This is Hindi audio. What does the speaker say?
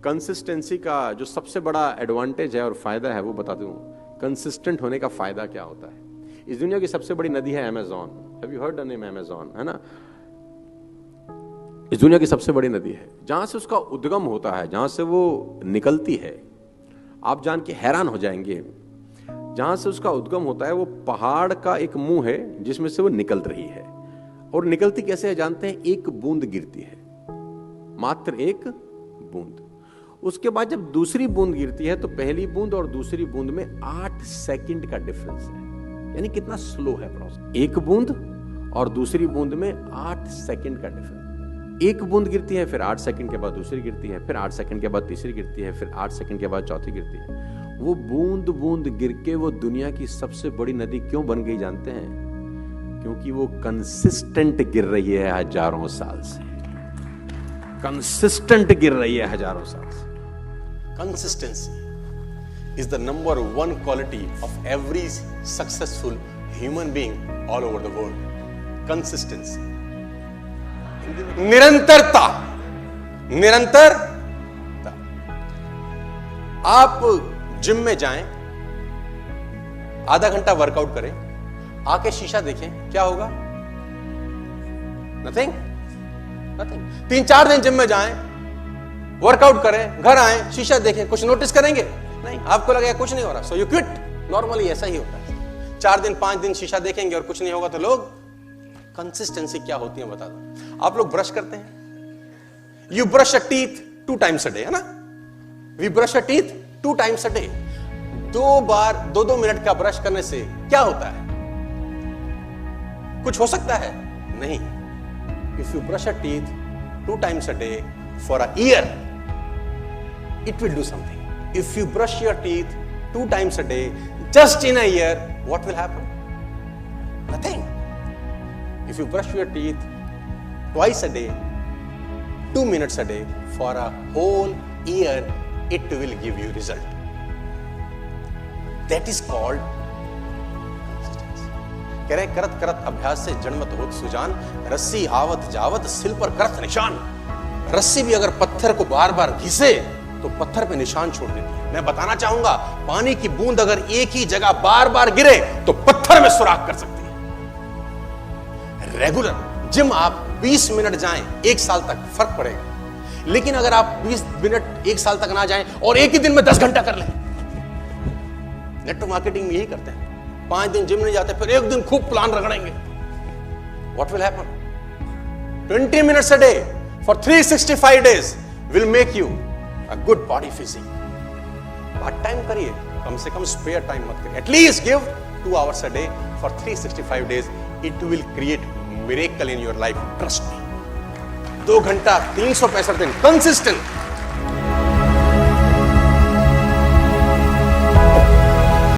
कंसिस्टेंसी का जो सबसे बड़ा एडवांटेज है और फायदा है वो बता दूं। कंसिस्टेंट होने का फायदा क्या होता है। इस दुनिया की सबसे बड़ी नदी है Amazon. Have you heard the name Amazon, है ना। इस दुनिया की सबसे बड़ी नदी है, जहां से उसका उद्गम होता है, जहां से वो निकलती है, आप जान के हैरान हो जाएंगे। जहां से उसका उद्गम होता है वो पहाड़ का एक मुंह है जिसमें से वो निकल रही है। और निकलती कैसे है जानते हैं? एक बूंद गिरती है, मात्र एक बूंद। उसके बाद जब दूसरी बूंद गिरती है तो पहली बूंद और दूसरी बूंद में 8 सेकंड का डिफरेंस है। यानी कितना स्लो है प्रोसेस। एक बूंद और दूसरी बूंद में 8 सेकंड का डिफरेंस। एक बूंद गिरती है, फिर 8 सेकंड के बाद दूसरी गिरती है, फिर 8 सेकंड के बाद तीसरी गिरती है, फिर 8 सेकंड के बाद चौथी गिरती है। वो बूंद बूंद गिर के वो दुनिया की सबसे बड़ी नदी क्यों बन गई जानते हैं? क्योंकि वो कंसिस्टेंट गिर रही है हजारों साल से। कंसिस्टेंट गिर रही है हजारों साल से। Consistency is the number one quality of every successful human being all over the world. Consistency. निरंतरता, निरंतरता। आप जिम में जाएं, आधा घंटा वर्कआउट करें, आके शीशा देखें, क्या होगा? Nothing, nothing. 3-4 दिन जिम में जाएं, वर्कआउट करें, घर आए, शीशा देखें, कुछ नोटिस करेंगे? नहीं, आपको लगेगा कुछ नहीं हो रहा, सो यू क्विट। नॉर्मली ऐसा ही होता है। 4 दिन 5 दिन शीशा देखेंगे और कुछ नहीं होगा तो लोग। कंसिस्टेंसी क्या होती है बता दो। आप लोग ब्रश करते हैं, you brush a teeth 2 times a day, है ना। We brush a teeth 2 times a day. 2 बार 2-2 मिनट का ब्रश करने से क्या होता है? कुछ हो सकता है? नहीं। If you brush a teeth 2 times a day for a year, it will do something. If you brush your teeth 2 times a day, just in a year, what will happen? Nothing. If you brush your teeth twice a day, 2 minutes a day, for a whole year, it will give you result. That is called consistency. कह रहे करत करत अभ्यास से जन्मत होत सुजान, रस्सी आवत जावत सिल पर करत निशान। रस्सी भी अगर पत्थर को बार बार घिसे तो पत्थर पे निशान छोड़ देती है। मैं बताना चाहूंगा, पानी की बूंद अगर एक ही जगह बार बार गिरे तो पत्थर में सुराख कर सकती है। रेगुलर जिम आप 20 मिनट जाएं, 1 साल तक फर्क पड़ेगा। लेकिन अगर आप 20 मिनट 1 साल तक ना जाएं और एक ही दिन में 10 घंटा कर लें। नेटवर्क मार्केटिंग में यही करते हैं। 5 दिन जिम नहीं जाते, फिर एक दिन खूब प्लान रगड़ेंगे। What will happen? 20 minutes a day for 365 days will make you a good body physique. Part time करिए, कम से कम स्पेयर टाइम मत करिए। At give 2 hours a day for 365 days. It will create miracle in your life. Trust me. 2 घंटा 365 दिन कंसिस्टेंट